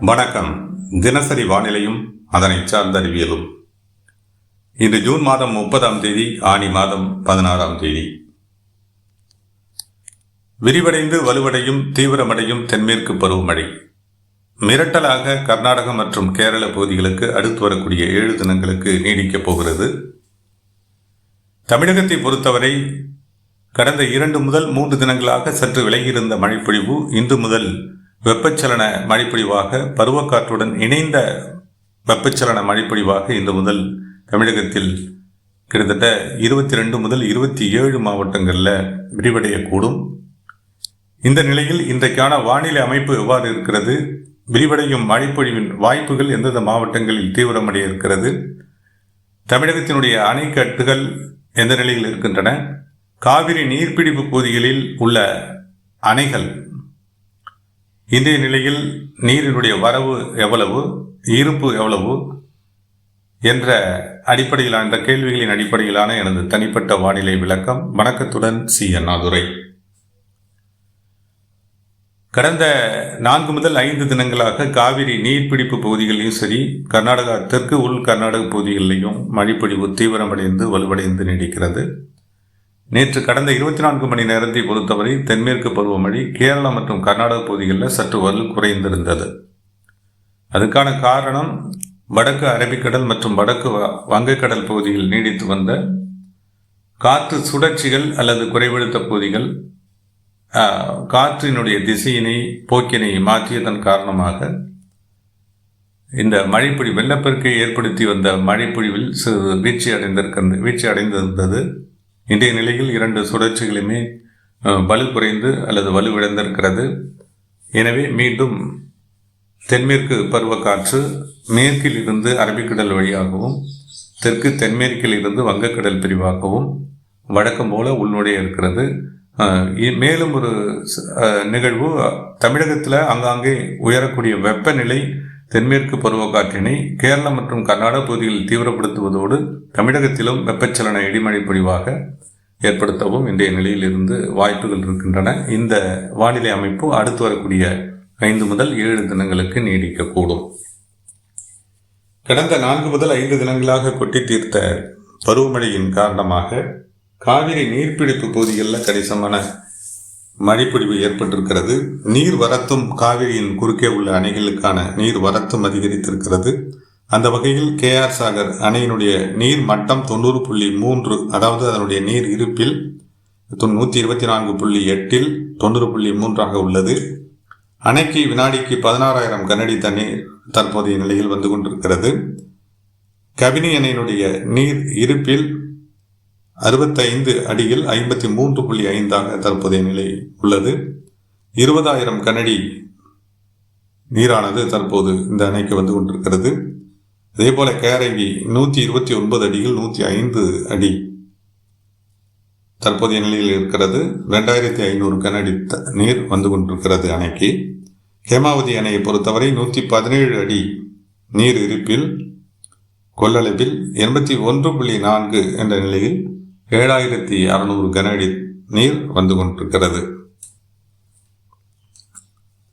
வணக்கம். தினசரி வானிலையும் அதனை சார்ந்த அறிவியலும். இன்று ஜூன் மாதம் 30ஆம் தேதி, ஆனி மாதம் 16ஆம் தேதி. விரிவடைந்து வலுவடையும் தீவிரமடையும் தென்மேற்கு பருவமழை மிரட்டலாக கர்நாடகம் மற்றும் கேரள பகுதிகளுக்கு அடுத்து வரக்கூடிய 7 தினங்களுக்கு நீடிக்கப் போகிறது. தமிழகத்தை பொறுத்தவரை கடந்த 2 முதல் 3 தினங்களாக சற்று விலகியிருந்த மழைப்பொழிவு இன்று முதல் வெப்பச்சலன மழைப்பொழிவாக, பருவக்காற்றுடன் இணைந்த வெப்பச்சலன மழைப்பொழிவாக இன்று முதல் தமிழகத்தில் கிட்டத்தட்ட 22 முதல் 27 மாவட்டங்களில் விரிவடையக்கூடும். இந்த நிலையில் இன்றைக்கான வானிலை அமைப்பு எவ்வாறு இருக்கிறது, விரிவடையும் மழைப்பொழிவின் வாய்ப்புகள் எந்தெந்த மாவட்டங்களில் தீவிரமடைய இருக்கிறது, தமிழகத்தினுடைய அணைக்கட்டுகள் எந்த நிலையில் இருக்கின்றன, காவிரி நீர்பிடிப்பு பகுதிகளில் உள்ள அணைகள் இன்றைய நிலையில் நீரினுடைய வரவு எவ்வளவு, இருப்பு எவ்வளவு என்ற அடிப்படையிலான இந்த கேள்விகளின் அடிப்படையிலான எனது தனிப்பட்ட வானிலை விளக்கம். வணக்கத்துடன் சி. அண்ணாதுரை. கடந்த 4 முதல் 5 தினங்களாக காவிரி நீர்பிடிப்பு பகுதிகளிலும் சரி, கர்நாடகா தெற்கு உள் கர்நாடக பகுதிகளிலையும் மழைப்பொழிவு தீவிரமடைந்து வலுவடைந்து நீடிக்கிறது. நேற்று கடந்த 24 மணி நேரத்தை பொறுத்தவரை தென்மேற்கு பருவமழை கேரளா மற்றும் கர்நாடக பகுதிகளில் சற்று வலு குறைந்திருந்தது. அதுக்கான காரணம் வடக்கு அரபிக்கடல் மற்றும் வடக்கு வங்கக்கடல் பகுதியில் நீடித்து வந்த காற்று சுழற்சிகள் அல்லது குறைவழுத்த பகுதிகள் காற்றினுடைய திசையினை போக்கினை மாற்றியதன் காரணமாக இந்த மழைப்பொழிவு வெள்ளப்பெருக்கை ஏற்படுத்தி வந்த மழைப்பொழிவில் வீழ்ச்சி அடைந்திருந்தது. இன்றைய நிலையில் 2 சுழற்சிகளுமே வலு குறைந்து அல்லது வலுவிழந்திருக்கிறது. எனவே மீண்டும் தென்மேற்கு பருவக்காற்று மேற்கில் இருந்து அரபிக்கடல் வழியாகவும், தெற்கு தென்மேற்கில் இருந்து வங்கக்கடல் பிரிவாகவும் வழக்கம் போல உள்நுழைய இருக்கிறது. மேலும் ஒரு நிகழ்வு, தமிழகத்தில் ஆங்காங்கே உயரக்கூடிய வெப்பநிலை தென்மேற்கு பருவக்காற்றினை கேரளா மற்றும் கர்நாடக பகுதிகளில் தீவிரப்படுத்துவதோடு தமிழகத்திலும் வெப்பச்சலன இடிமழை பொழிவாக ஏற்படுத்தவும் இன்றைய நிலையில் இருந்து வாய்ப்புகள் இருக்கின்றன. இந்த வானிலை அமைப்பு அடுத்து வரக்கூடிய 5 முதல் 7 தினங்களுக்கு நீடிக்கக்கூடும். கடந்த 4 முதல் 5 தினங்களாக கொட்டி தீர்த்த பருவமழையின் காரணமாக காவிரி நீர்பிடிப்பு பகுதிகளில் கணிசமான மழைப்பொழிவு ஏற்பட்டிருக்கிறது. நீர் வரத்தும் காவிரியின் குறுக்கே உள்ள அணைகளுக்கான நீர் வரத்தும் அதிகரித்திருக்கிறது. அந்த வகையில் KR சாகர் அணையினுடைய நீர் மட்டம் 90.3, அதாவது அதனுடைய நீர் இருப்பில் 124.8 90.3 உள்ளது. அணைக்கு வினாடிக்கு 16,000 கனஅடி தண்ணீர் தற்போதைய நிலையில் வந்து கொண்டிருக்கிறது. கபினி அணையினுடைய நீர் இருப்பில் 65 அடியில் 53.5 தற்போதைய நிலை உள்ளது. 20,000 கனஅடி நீரானது தற்போது இந்த அணைக்கு வந்து கொண்டிருக்கிறது. அதேபோல கேரங்கி 129 அடியில் 105 அடி தற்போதைய நிலையில் இருக்கிறது. 2,500 கனஅடி நீர் வந்து கொண்டிருக்கிறது அணைக்கு. ஹேமாவதி அணையை பொறுத்தவரை 117 அடி நீர் இருப்பில் கொள்ளளவில் 81.4 என்ற நிலையில் 7,600 கனஅடி நீர் வந்து கொண்டிருக்கிறது.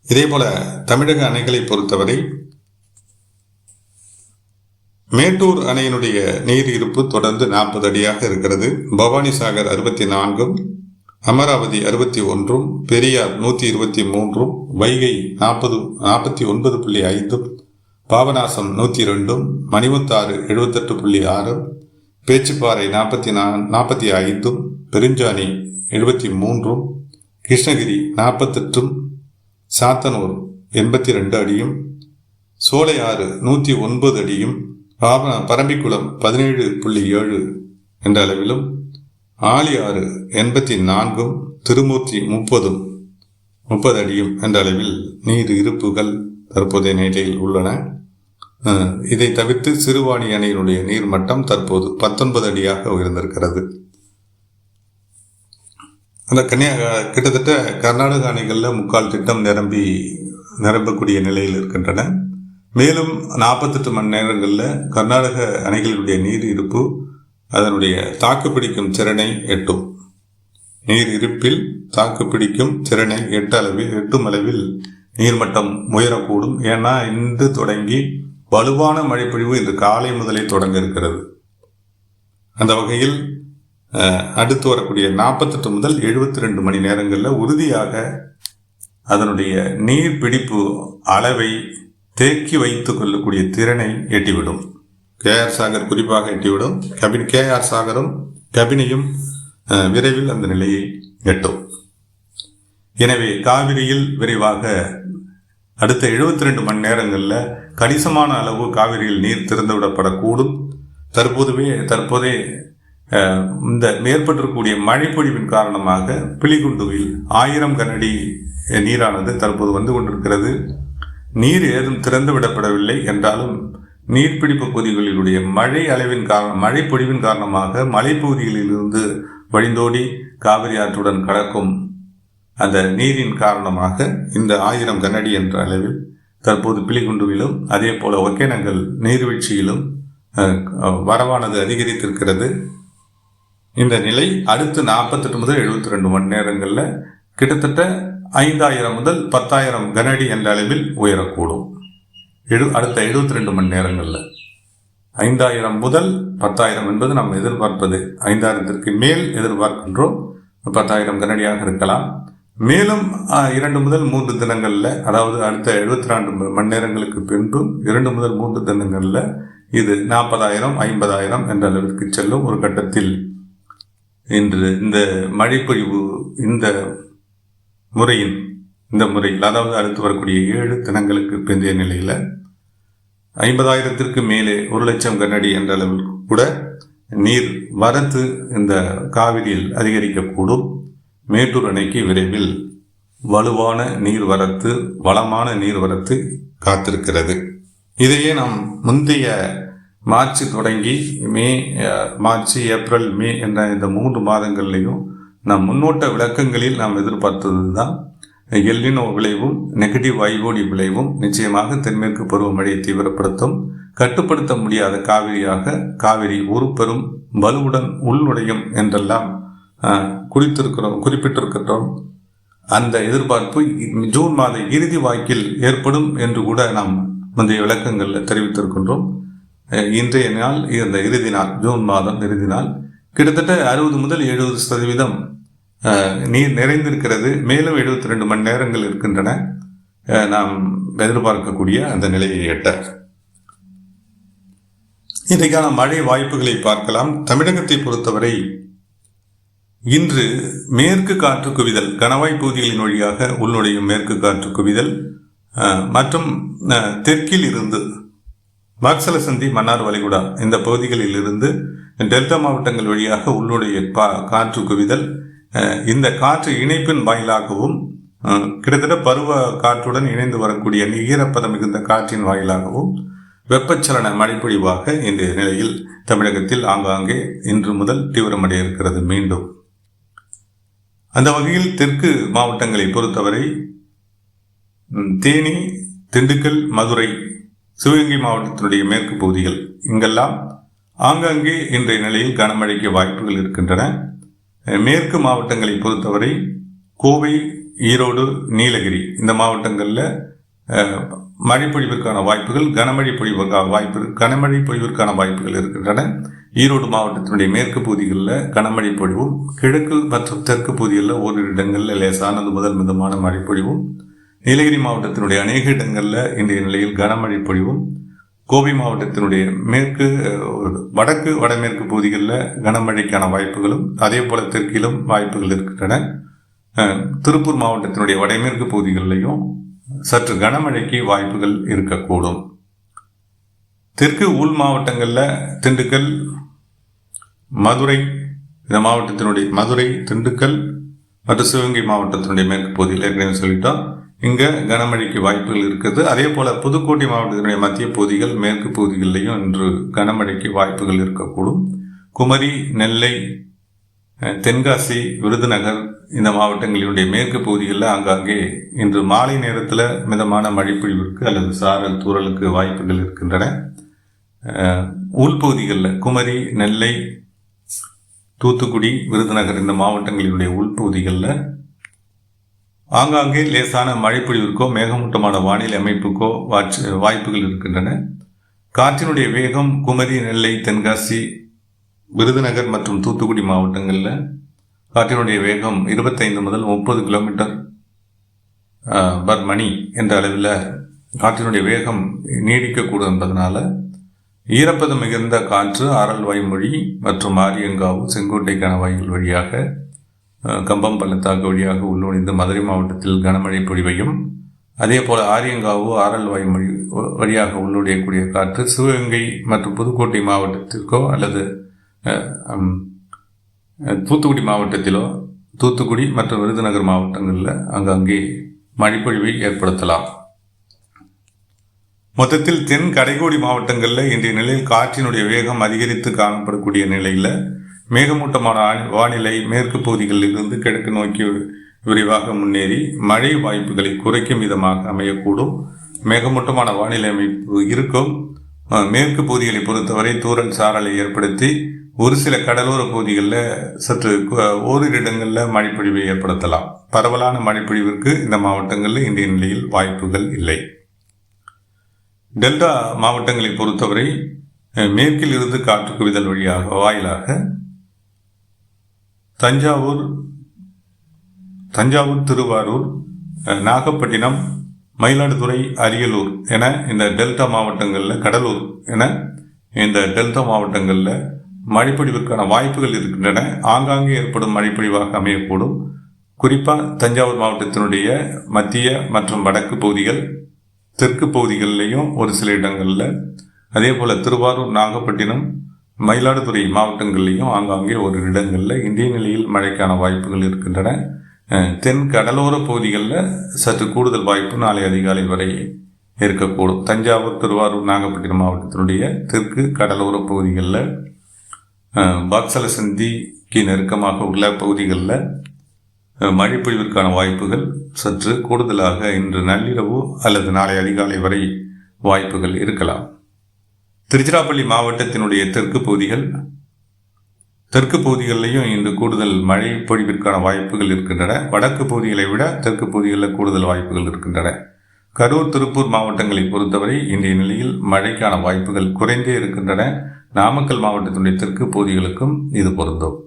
இதேபோல தமிழக அணைகளை பொறுத்தவரை மேட்டூர் அணையினுடைய நீர் இருப்பு தொடர்ந்து 40 அடியாக இருக்கிறது. பவானி சாகர் 64, அமராவதி 61, பெரியார் 123, வைகை 49.5, பாபநாசம் 102, மணிமுத்தாறு 78.6, பேச்சுப்பாறை 45, பெருஞ்சாணி 73, கிருஷ்ணகிரி 48, சாத்தனூர் 82 அடியும், சோலையாறு 109 அடியும், பரம்பிக்குளம் 17.7 என்ற அளவிலும், ஆழியாறு 84, திருமூர்த்தி 30 அடியும் என்ற அளவில் நீர் இருப்புகள் தற்போதைய நிலையில் உள்ளன. இதை தவிர்த்து சிறுவாணி அணையினுடைய நீர்மட்டம் தற்போது 19 அடியாக உயர்ந்திருக்கிறது. அந்த கிட்டத்தட்ட கர்நாடக அணைகளில் 3/4 திட்டம் நிரம்பக்கூடிய நிலையில் இருக்கின்றன. மேலும் 48 மணி நேரங்களில் கர்நாடக அணைகளுடைய நீர் இருப்பு அதனுடைய தாக்குப்பிடிக்கும் திறனை எட்டும். நீர் இருப்பில் தாக்குப்பிடிக்கும் திறனை எட்டும் அளவில் நீர்மட்டம் உயரக்கூடும். ஏன்னா இன்று தொடங்கி வலுவான மழைப்பொழிவு இன்று காலை முதலே தொடங்க இருக்கிறது. அந்த வகையில் அடுத்து வரக்கூடிய 48 முதல் 72 மணி நேரங்களில் உறுதியாக அதனுடைய நீர் பிடிப்பு அளவை தேக்கி வைத்துக் கொள்ளக்கூடிய திறனை எட்டிவிடும். KR சாகர் குறிப்பாக எட்டிவிடும். KR சாகரும் கபினியும் விரைவில் அந்த நிலையை எட்டும். எனவே காவிரியில் விரைவாக அடுத்த 72 மணி நேரங்களில் கணிசமான அளவு காவிரியில் நீர் திறந்துவிடப்படக்கூடும். தற்போதே இந்த ஏற்பட்டிருக்கக்கூடிய மழைப்பொழிவின் காரணமாக பிலிகுண்டுவில் 1000 கனஅடி நீரானது தற்போது வந்து கொண்டிருக்கிறது. நீர் ஏதும் திறந்து விடப்படவில்லை என்றாலும் நீர்பிடிப்பு பகுதிகளிலுடைய மழைப்பொழிவின் காரணமாக மலைப்பகுதிகளிலிருந்து வழிந்தோடி காவிரி ஆற்றுடன் கலக்கும் அந்த நீரின் காரணமாக இந்த 1000 கனஅடி என்ற அளவில் தற்போது பிலிகுண்டுவிலும் அதே போல ஒகேனக்கல் நீர்வீழ்ச்சியிலும் வரவானது அதிகரித்திருக்கிறது. இந்த நிலை அடுத்து 48 முதல் 72 மணி நேரங்களில் கிட்டத்தட்ட 5000 முதல் 10,000 கனஅடி என்ற அளவில் உயரக்கூடும். அடுத்த 72 மணி நேரங்களில் 5000 முதல் 10,000 என்பது நாம் எதிர்பார்ப்பது 5000க்கு மேல் எதிர்பார்க்கின்றோம். 10,000 கனஅடியாக இருக்கலாம். மேலும் 2 முதல் 3 தினங்களில், அதாவது அடுத்த 72 மணி நேரங்களுக்கு பின்பு 2 முதல் 3 தினங்களில் இது 40,000 50,000 என்ற அளவிற்கு செல்லும். ஒரு கட்டத்தில் இன்று இந்த மழைப்பொழிவு இந்த முறையில் அதாவது அடுத்து வரக்கூடிய 7 தினங்களுக்கு பிந்தைய நிலையில் 50,000ற்கு மேலே 1,00,000 கனஅடி என்ற அளவில் கூட நீர் வரத்து இந்த காவிரியில் அதிகரிக்கக்கூடும். மேட்டூர் அணைக்கு விரைவில் வலுவான நீர்வரத்து, வளமான நீர்வரத்து காத்திருக்கிறது. இதையே நாம் முந்தைய மார்ச் தொடங்கி மார்ச் ஏப்ரல் மே என்ற இந்த 3 மாதங்கள்லையும் நாம் முன்னோட்ட விளக்கங்களில் நாம் எதிர்பார்த்தது தான் எல்னினோ விளைவும் நெகட்டிவ் வைகோடி விளைவும் நிச்சயமாக தென்மேற்கு பருவமழையை தீவிரப்படுத்தும். கட்டுப்படுத்த முடியாத காவிரி ஒரு பெரும் வலுவுடன் உள்நுழையும் என்றெல்லாம் குறிப்பிட்டிருக்கிறோம். அந்த எதிர்பார்ப்பு ஜூன் மாத இறுதி வாக்கில் ஏற்படும் என்று கூட நாம் முந்தைய விளக்கங்களில் தெரிவித்திருக்கின்றோம். இன்றைய நாள் இந்த இறுதி நாள், ஜூன் மாதம் இறுதி நாள், கிட்டத்தட்ட 60 முதல் 70% நீர் நிறைந்திருக்கிறது. மேலும் 72 மணி நேரங்கள் இருக்கின்றன நாம் எதிர்பார்க்கக்கூடிய அந்த நிலையை எட்ட. இன்றைக்கான மழை வாய்ப்புகளை பார்க்கலாம். தமிழகத்தை பொறுத்தவரை இன்று மேற்கு காற்று குவிதல், கணவாய் பகுதிகளின் வழியாக உள்நுழையும் மேற்கு காற்று குவிதல் மற்றும் தெற்கில் இருந்து பாக்சலசந்தி, மன்னார் வளைகுடா இந்த பகுதிகளில் இருந்து டெல்டா மாவட்டங்கள் வழியாக உள்நுழைய காற்று குவிதல், இந்த காற்று இணைப்பின் வாயிலாகவும் கிட்டத்தட்ட பருவ காற்றுடன் இணைந்து வரக்கூடிய ஈரப்பதம் மிகுந்த காற்றின் வாயிலாகவும் வெப்பச்சலன மழைப்பொழிவாக இந்த நிலையில் தமிழகத்தில் ஆங்காங்கே இன்று முதல் தீவிரமடைய இருக்கிறது. மீண்டும் அந்த வகையில் தெற்கு மாவட்டங்களை பொறுத்தவரை தேனி, திண்டுக்கல், மதுரை, சிவகங்கை மாவட்டத்தினுடைய மேற்கு பகுதிகள் இங்கெல்லாம் ஆங்காங்கே இன்றைய நிலையில் கனமழைக்கு வாய்ப்புகள் இருக்கின்றன. மேற்கு மாவட்டங்களை பொறுத்தவரை கோவை, ஈரோடு, நீலகிரி இந்த மாவட்டங்களில் மழைப்பொழிவிற்கான வாய்ப்புகள், கனமழை பொழிவிற்கான வாய்ப்புகள் இருக்கின்றன. ஈரோடு மாவட்டத்தினுடைய மேற்கு பகுதிகளில் கனமழை பொழிவும், கிழக்கு மற்றும் தெற்கு பகுதிகளில் ஓரிரு இடங்களில் லேசானது முதல் மிதமான மழைப்பொழிவும், நீலகிரி மாவட்டத்தினுடைய அநேக இடங்களில் இன்றைய நிலையில் கனமழை பொழிவும், கோவை மாவட்டத்தினுடைய வடக்கு வடமேற்கு பகுதிகளில் கனமழைக்கான வாய்ப்புகளும் அதே போல தெற்கிலும் வாய்ப்புகள் இருக்கின்றன. திருப்பூர் மாவட்டத்தினுடைய வடமேற்கு பகுதிகளிலையும் சற்று கனமழைக்கு வாய்ப்புகள் இருக்கக்கூடும். தெற்கு உள் மாவட்டங்களில் திண்டுக்கல், மதுரை இந்த மாவட்டத்தினுடைய மதுரை, திண்டுக்கல் மற்றும் சிவகங்கை மாவட்டத்தினுடைய மேற்கு பகுதியில் ஏற்கனவே சொல்லிட்டோம், இங்கே கனமழைக்கு வாய்ப்புகள் இருக்குது. அதே போல புதுக்கோட்டை மாவட்டத்தினுடைய மத்திய பகுதிகள், மேற்கு பகுதிகளிலையும் இன்று கனமழைக்கு வாய்ப்புகள் இருக்கக்கூடும். குமரி, நெல்லை, தென்காசி, விருதுநகர் இந்த மாவட்டங்களினுடைய மேற்கு பகுதிகளில் ஆங்காங்கே இன்று மாலை நேரத்தில் மிதமான மழைப்பொழிவிற்கு அல்லது சாரல் தூறலுக்கு வாய்ப்புகள் இருக்கின்றன. உள்பகுதிகளில் குமரி, நெல்லை, தூத்துக்குடி, விருதுநகர் இந்த மாவட்டங்களினுடைய உள்பகுதிகளில் ஆங்காங்கே லேசான மழைப்பொழிவிற்கோ மேகமூட்டமான வானிலை அமைப்புக்கோ வாய்ப்புகள் இருக்கின்றன. காற்றினுடைய வேகம் குமரி, நெல்லை, தென்காசி, விருதுநகர் மற்றும் தூத்துக்குடி மாவட்டங்களில் காற்றினுடைய வேகம் 25 முதல் 30 கிலோமீட்டர் பர் மணி என்ற அளவில் காற்றினுடைய வேகம் நீடிக்கக்கூடும் என்பதனால ஈரப்பதம் மிகுந்த காற்று ஆரல் வாய்மொழி மற்றும் ஆரியங்காவு, செங்கோட்டை கணவாய்கள் வழியாக கம்பம் பள்ளத்தாக்கு வழியாக உள்நுழைந்து மதுரை மாவட்டத்தில் கனமழை பொழிவையும், அதே போல் ஆரியங்காவு ஆரல் வாய்மொழி வழியாக உள்நுழையக்கூடிய காற்று சிவகங்கை மற்றும் புதுக்கோட்டை மாவட்டத்திற்கோ அல்லது தூத்துக்குடி மாவட்டத்திலோ, தூத்துக்குடி மற்றும் விருதுநகர் மாவட்டங்களில் அங்கங்கே மழைப்பொழிவை ஏற்படுத்தலாம். மொத்தத்தில் தென் கடைக்கோடி மாவட்டங்களில் இன்றைய நிலையில் காற்றினுடைய வேகம் அதிகரித்து காணப்படக்கூடிய நிலையில் மேகமூட்டமான வானிலை மேற்கு பகுதிகளில் இருந்து கிழக்கு நோக்கி விரைவாக முன்னேறி மழை வாய்ப்புகளை குறைக்கும் விதமாக அமையக்கூடும். மேகமூட்டமான வானிலை அமைப்பு இருக்கும். மேற்கு பகுதிகளை பொறுத்தவரை தூறல் சாரலை ஏற்படுத்தி ஒரு சில கடலோர பகுதிகளில் சற்று ஓரிரு இடங்களில் மழைப்பொழிவை ஏற்படுத்தலாம். பரவலான மழைப்பொழிவிற்கு இந்த மாவட்டங்களில் இன்றைய நிலையில் வாய்ப்புகள் இல்லை. டெல்டா மாவட்டங்களை பொறுத்தவரை மேற்கில் இருந்து காற்று குவிதல் வாயிலாக தஞ்சாவூர், திருவாரூர், நாகப்பட்டினம், மயிலாடுதுறை, அரியலூர் என இந்த டெல்டா மாவட்டங்களில், கடலூர் என இந்த டெல்டா மாவட்டங்களில் மழைப்பொழிவிற்கான வாய்ப்புகள் இருக்கின்றன. ஆங்காங்கே ஏற்படும் மழைப்பொழிவாக அமையக்கூடும். குறிப்பாக தஞ்சாவூர் மாவட்டத்தினுடைய மத்திய மற்றும் வடக்கு பகுதிகள், தெற்கு பகுதிகளிலையும் ஒரு சில இடங்களில், அதே போல் திருவாரூர், நாகப்பட்டினம், மயிலாடுதுறை மாவட்டங்களிலையும் ஆங்காங்கே ஒரு இடங்களில் இந்திய நிலையில் மழைக்கான வாய்ப்புகள் இருக்கின்றன. தென் கடலோர பகுதிகளில் சற்று கூடுதல் வாய்ப்பு நாளை அதிகாலை வரை இருக்கக்கூடும். தஞ்சாவூர், திருவாரூர், நாகப்பட்டினம் மாவட்டத்தினுடைய தெற்கு கடலோர பகுதிகளில், பாக்சல சந்திக்கு நெருக்கமாக உள்ள பகுதிகளில் மழைப்பொழிவிற்கான வாய்ப்புகள் சற்று கூடுதலாக இன்று நள்ளிரவு அல்லது நாளை அதிகாலை வரை வாய்ப்புகள் இருக்கலாம். திருச்சிராப்பள்ளி மாவட்டத்தினுடைய தெற்கு பகுதிகளிலையும் இன்று கூடுதல் மழை பொழிவிற்கான வாய்ப்புகள் இருக்கின்றன. வடக்கு பகுதிகளை விட தெற்கு பகுதிகளில் கூடுதல் வாய்ப்புகள் இருக்கின்றன. கரூர், திருப்பூர் மாவட்டங்களை பொறுத்தவரை இன்றைய நிலையில் மழைக்கான வாய்ப்புகள் குறைந்தே இருக்கின்றன. நாமக்கல் மாவட்டத்தினுடைய தெற்கு பகுதிகளுக்கும் இது பொருந்தும்.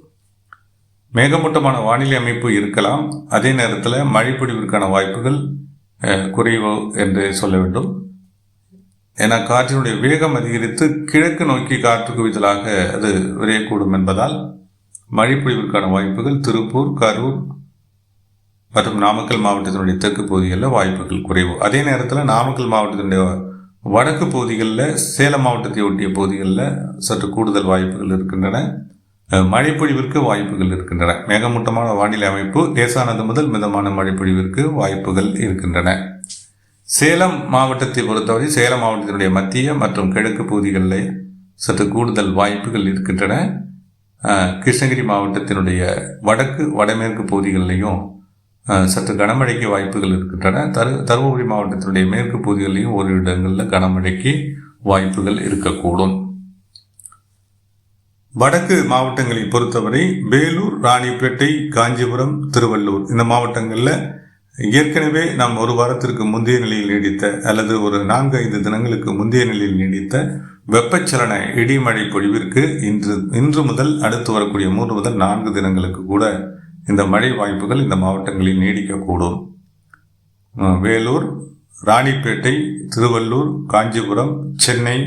மேகமூட்டமான வானிலை அமைப்பு இருக்கலாம். அதே நேரத்தில் மழைப்பொழிவிற்கான வாய்ப்புகள் குறைவு என்று சொல்ல வேண்டும். ஏன்னா காற்றினுடைய வேகம் அதிகரித்து கிழக்கு நோக்கி காற்று குவிதலாக அது விரையக்கூடும் என்பதால் மழைப்பொழிவிற்கான வாய்ப்புகள் திருப்பூர், கரூர் மற்றும் நாமக்கல் மாவட்டத்தினுடைய தெற்கு பகுதிகளில் வாய்ப்புகள் குறைவு. அதே நேரத்தில் நாமக்கல் மாவட்டத்தினுடைய வடக்கு பகுதிகளில், சேலம் மாவட்டத்தை ஒட்டிய பகுதிகளில் சற்று கூடுதல் வாய்ப்புகள் இருக்கின்றன. மழைப்பொழிவிற்கு வாய்ப்புகள் இருக்கின்றன. மேகமூட்டமான வானிலை அமைப்பு, லேசானது முதல் மிதமான மழைப்பொழிவிற்கு வாய்ப்புகள் இருக்கின்றன. சேலம் மாவட்டத்தை பொறுத்தவரை சேலம் மாவட்டத்தினுடைய மத்திய மற்றும் கிழக்கு பகுதிகளில் சற்று கூடுதல் வாய்ப்புகள் இருக்கின்றன. கிருஷ்ணகிரி மாவட்டத்தினுடைய வடக்கு வடமேற்கு பகுதிகளிலையும் சற்று கனமழைக்கு வாய்ப்புகள் இருக்கின்றன. தருமபுரி மாவட்டத்தினுடைய மேற்கு பகுதிகளிலையும் ஒரு இடங்களில் கனமழைக்கு வாய்ப்புகள் இருக்கக்கூடும். வடக்கு மாவட்டங்களை பொறுத்தவரை வேலூர், ராணிப்பேட்டை, காஞ்சிபுரம், திருவள்ளூர் இந்த மாவட்டங்களில் ஏற்கனவே நாம் ஒரு வாரத்திற்கு முந்தைய நிலையில் நீடித்த அல்லது ஒரு 4-5 தினங்களுக்கு முந்தைய நிலையில் நீடித்த வெப்பச்சலன இடிமழை பொழிவிற்கு இன்று முதல் அடுத்து வரக்கூடிய 3 முதல் 4 தினங்களுக்கு கூட இந்த மழை வாய்ப்புகள் இந்த மாவட்டங்களில் நீடிக்கக்கூடும். வேலூர், ராணிப்பேட்டை, திருவள்ளூர், காஞ்சிபுரம், சென்னை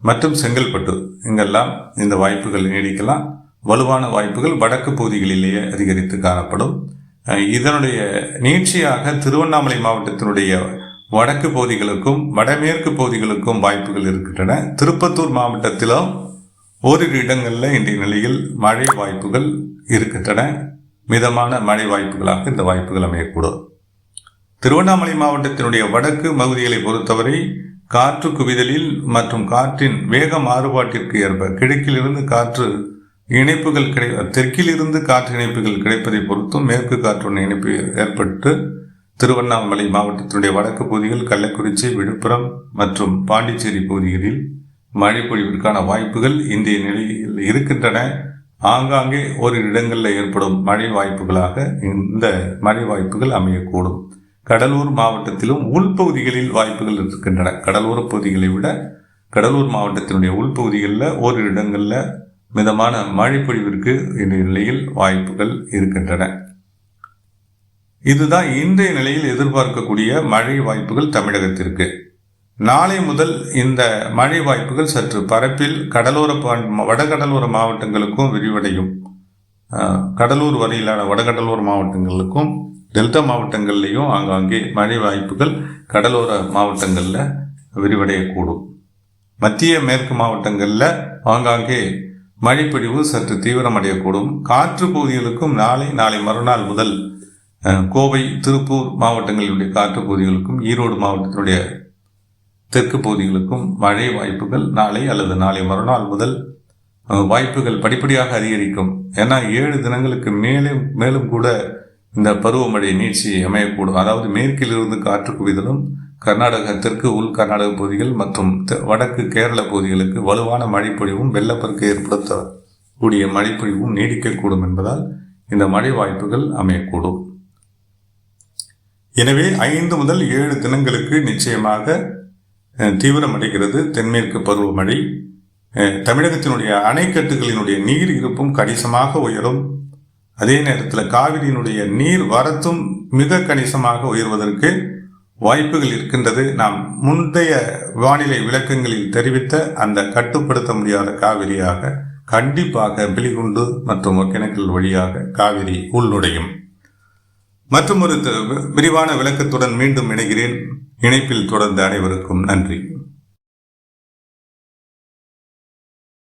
மற்றும் செங்கல்பட்டு இங்கெல்லாம் இந்த வாய்ப்புகள் நீடிக்கலாம். வலுவான வாய்ப்புகள் வடக்கு பகுதிகளிலேயே அதிகரித்து காணப்படும். இதனுடைய நீட்சியாக திருவண்ணாமலை மாவட்டத்தினுடைய வடக்கு பகுதிகளுக்கும் வடமேற்கு பகுதிகளுக்கும் வாய்ப்புகள் இருக்கின்றன. திருப்பத்தூர் மாவட்டத்திலும் ஓரிரு இடங்களில் இன்றைய நிலையில் மழை வாய்ப்புகள் இருக்கின்றன. மிதமான மழை வாய்ப்புகளாக இந்த வாய்ப்புகள் அமையக்கூடும். திருவண்ணாமலை மாவட்டத்தினுடைய வடக்கு பகுதிகளை பொறுத்தவரை காற்று குவிதலில் மற்றும் காற்றின் வேக மாறுபாட்டிற்கு ஏற்ப கிழக்கிலிருந்து காற்று இணைப்புகள் தெற்கிலிருந்து காற்று இணைப்புகள் கிடைப்பதை பொறுத்தும் மேற்கு காற்றுடன் இணைப்பு ஏற்பட்டு திருவண்ணாமலை மாவட்டத்தினுடைய வடக்கு பகுதிகள், கள்ளக்குறிச்சி, விழுப்புரம் மற்றும் பாண்டிச்சேரி பகுதிகளில் மழை பொழிவிற்கான வாய்ப்புகள் இன்றைய நிலையில் இருக்கின்றன. ஆங்காங்கே ஒரு இடங்களில் ஏற்படும் மழை வாய்ப்புகளாக இந்த மழை வாய்ப்புகள் அமையக்கூடும். கடலூர் மாவட்டத்திலும் உள்பகுதிகளில் வாய்ப்புகள் இருக்கின்றன. கடலோர பகுதிகளை விட கடலூர் மாவட்டத்தினுடைய உள்பகுதிகளில் ஒரு இடங்களில் மிதமான மழை பொழிவிற்கு இந்த நிலையில் வாய்ப்புகள் இருக்கின்றன. இதுதான் இன்றைய நிலையில் எதிர்பார்க்கக்கூடிய மழை வாய்ப்புகள் தமிழகத்திற்கு. நாளை முதல் இந்த மழை வாய்ப்புகள் சற்று பரப்பில் வடகடலோர மாவட்டங்களுக்கும் விரிவடையும். கடலூர் வரையிலான வடகடலோர மாவட்டங்களுக்கும் டெல்டா மாவட்டங்கள்லேயும் ஆங்காங்கே மழை வாய்ப்புகள் கடலோர மாவட்டங்களில் விரிவடையக்கூடும். மத்திய மேற்கு மாவட்டங்களில் ஆங்காங்கே மழைப்பொழிவு சற்று தீவிரமடையக்கூடும். காற்று பகுதிகளுக்கும் நாளை மறுநாள் முதல் கோவை, திருப்பூர் மாவட்டங்களுடைய காற்று பகுதிகளுக்கும் ஈரோடு மாவட்டத்தினுடைய தெற்கு பகுதிகளுக்கும் மழை வாய்ப்புகள் நாளை அல்லது நாளை மறுநாள் முதல் வாய்ப்புகள் படிப்படியாக அதிகரிக்கும். ஏன்னா 7 தினங்களுக்கு மேலும் கூட இந்த பருவமழை நீட்சி அமையக்கூடும். அதாவது மேற்கிலிருந்து காற்று குவிதலும் கர்நாடக தெற்கு உள் கர்நாடக பகுதிகள் மற்றும் வடக்கு கேரள பகுதிகளுக்கு வலுவான மழைப்பொழிவும் வெள்ளப்பெருக்கு ஏற்படுத்தக்கூடிய மழைப்பொழிவும் நீடிக்கக்கூடும் என்பதால் இந்த மழை வாய்ப்புகள் அமையக்கூடும். எனவே 5 முதல் 7 தினங்களுக்கு நிச்சயமாக தீவிரமடைகிறது தென்மேற்கு பருவமழை. தமிழகத்தினுடைய அணைக்கட்டுகளினுடைய நீர் இருப்பும் கணிசமாக உயரும். அதே நேரத்தில் காவிரியினுடைய நீர் வரத்தும் மிக கணிசமாக உயர்வதற்கு வாய்ப்புகள் இருக்கின்றது. நாம் முந்தைய வானிலை விளக்கங்களில் தெரிவித்த அந்த கட்டுப்படுத்த முடியாத காவிரியாக கண்டிப்பாக பிலிகுண்டு மற்றும் ஒகேனக்கல் வழியாக காவிரி உள்நுழையும். மற்றும் ஒரு விரிவான விளக்கத்துடன் மீண்டும் இணைகிறேன். இணைப்பில் தொடர்ந்த அனைவருக்கும் நன்றி.